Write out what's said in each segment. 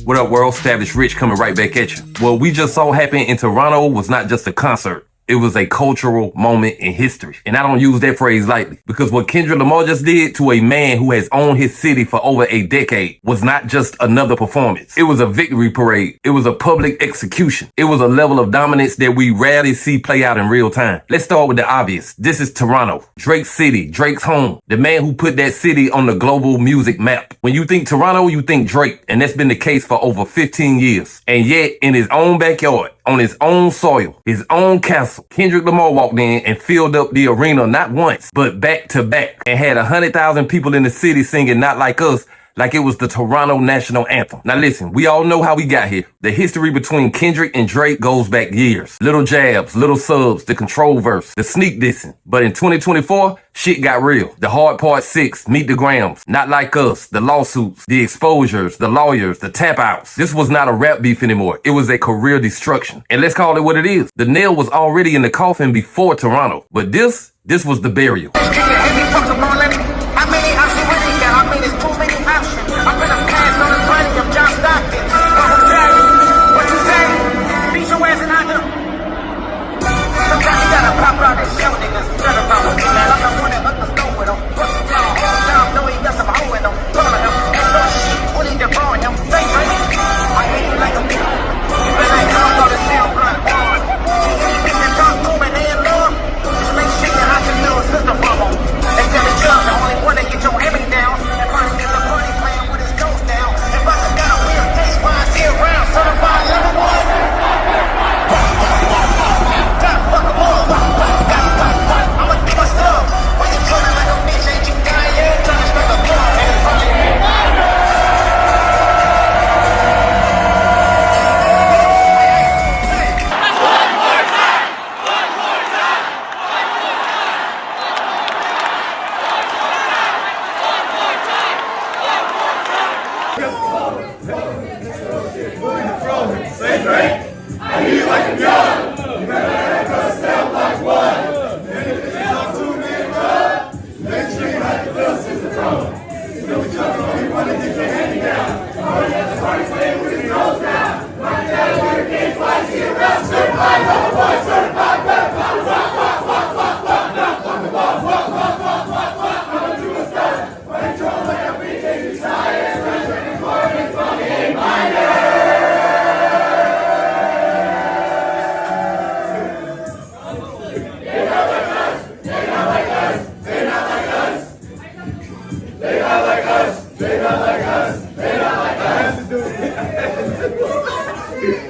What up, world? R.I.C.H coming right back at you. What we just saw happen in Toronto was not just a concert. It was a cultural moment in history. And I don't use that phrase lightly, because what Kendrick Lamar just did to a man who has owned his city for over a decade was not just another performance. It was a victory parade. It was a public execution. It was a level of dominance that we rarely see play out in real time. Let's start with the obvious. This is Toronto, Drake's city, Drake's home, the man who put that city on the global music map. When you think Toronto, you think Drake, and that's been the case for over 15 years. And yet, in his own backyard, on his own soil, his own castle, Kendrick Lamar walked in and filled up the arena not once, but back to back, and had 100,000 people in the city singing Not Like Us, like it was the Toronto national anthem. Now listen, we all know how we got here. The history between Kendrick and Drake goes back years. Little jabs, little subs, the control verse, the sneak dissing. But in 2024, shit got real. The Hard Part 6, Meet the Grams, Not Like Us, the lawsuits, the exposures, the lawyers, the tap outs. This was not a rap beef anymore. It was a career destruction. And let's call it what it is. The nail was already in the coffin before Toronto. But this was the burial.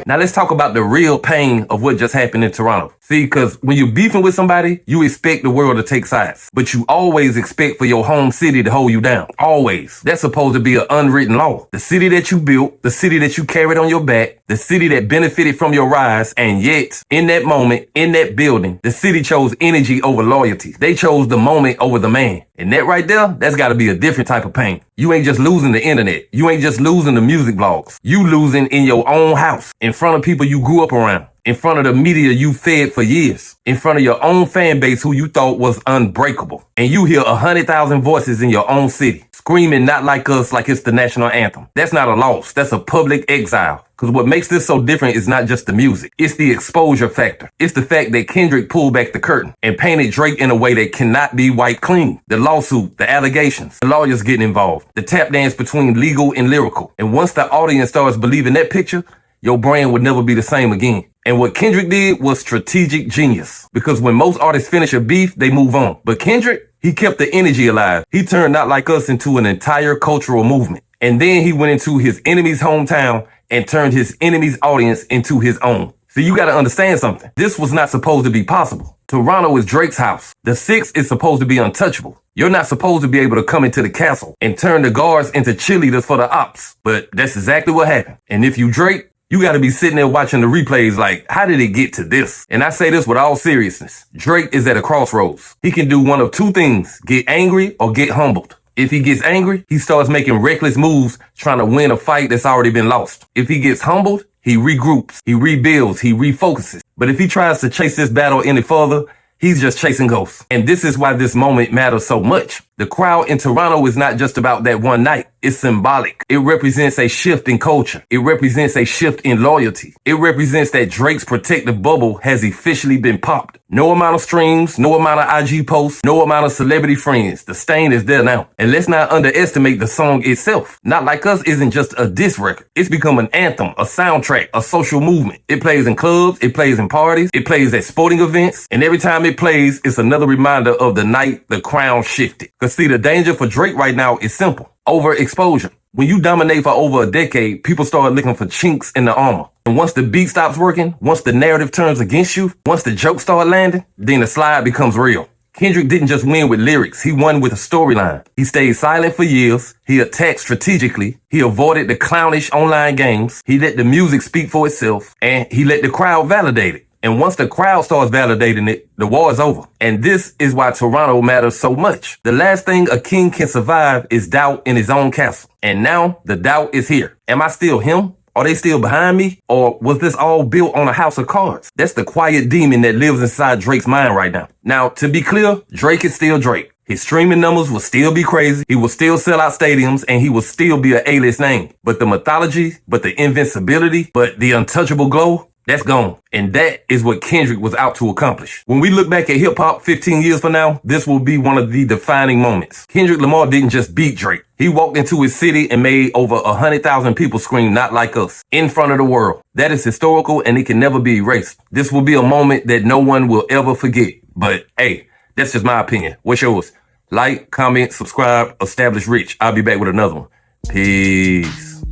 Now let's talk about the real pain of what just happened in Toronto. See, because when you're beefing with somebody, you expect the world to take sides. But you always expect for your home city to hold you down. Always. That's supposed to be an unwritten law. The city that you built, the city that you carried on your back, the city that benefited from your rise, and yet, in that moment, in that building, the city chose energy over loyalty. They chose the moment over the man. And that right there, that's gotta be a different type of pain. You ain't just losing the internet. You ain't just losing the music blogs. You losing in your own house, in front of people you grew up around, in front of the media you fed for years, in front of your own fan base who you thought was unbreakable. And you hear 100,000 voices in your own city, screaming Not Like Us like it's the national anthem. That's not a loss. That's a public exile. Because what makes this so different is not just the music. It's the exposure factor. It's the fact that Kendrick pulled back the curtain and painted Drake in a way that cannot be wiped clean. The lawsuit, the allegations, the lawyers getting involved, the tap dance between legal and lyrical. And once the audience starts believing that picture, your brand would never be the same again. And what Kendrick did was strategic genius. Because when most artists finish a beef, they move on. But Kendrick, he kept the energy alive. He turned Not Like Us into an entire cultural movement. And then he went into his enemy's hometown and turned his enemy's audience into his own. So you gotta understand something. This was not supposed to be possible. Toronto is Drake's house. The 6 is supposed to be untouchable. You're not supposed to be able to come into the castle and turn the guards into cheerleaders for the ops. But that's exactly what happened. And if you Drake, you gotta be sitting there watching the replays like, how did it get to this? And I say this with all seriousness. Drake is at a crossroads. He can do one of two things, get angry or get humbled. If he gets angry, he starts making reckless moves trying to win a fight that's already been lost. If he gets humbled, he regroups, he rebuilds, he refocuses. But if he tries to chase this battle any further, he's just chasing ghosts. And this is why this moment matters so much. The crowd in Toronto is not just about that one night. is symbolic. It represents a shift in culture. It represents a shift in loyalty. It represents that Drake's protective bubble has officially been popped. No amount of streams, no amount of IG posts, no amount of celebrity friends. The stain is there now. And let's not underestimate the song itself. Not Like Us isn't just a diss record. It's become an anthem, a soundtrack, a social movement. It plays in clubs, it plays in parties, it plays at sporting events, and every time it plays, it's another reminder of the night the crown shifted. Cause see, the danger for Drake right now is simple. Overexposure. When you dominate for over a decade, people start looking for chinks in the armor. And once the beat stops working, once the narrative turns against you, once the jokes start landing, then the slide becomes real. Kendrick didn't just win with lyrics, he won with a storyline. He stayed silent for years, he attacked strategically, he avoided the clownish online games, he let the music speak for itself, and he let the crowd validate it. And once the crowd starts validating it, the war is over. And this is why Toronto matters so much. The last thing a king can survive is doubt in his own castle. And now the doubt is here. Am I still him? Are they still behind me? Or was this all built on a house of cards? That's the quiet demon that lives inside Drake's mind right now. Now, to be clear, Drake is still Drake. His streaming numbers will still be crazy. He will still sell out stadiums and he will still be an A-list name. But the mythology, but the invincibility, but the untouchable glow, that's gone. And that is what Kendrick was out to accomplish. When we look back at hip hop 15 years from now, this will be one of the defining moments. Kendrick Lamar didn't just beat Drake. He walked into his city and made over 100,000 people scream, "Not Like Us," in front of the world. That is historical and it can never be erased. This will be a moment that no one will ever forget. But hey, that's just my opinion. What's yours? Like, comment, subscribe, establish rich. I'll be back with another one. Peace.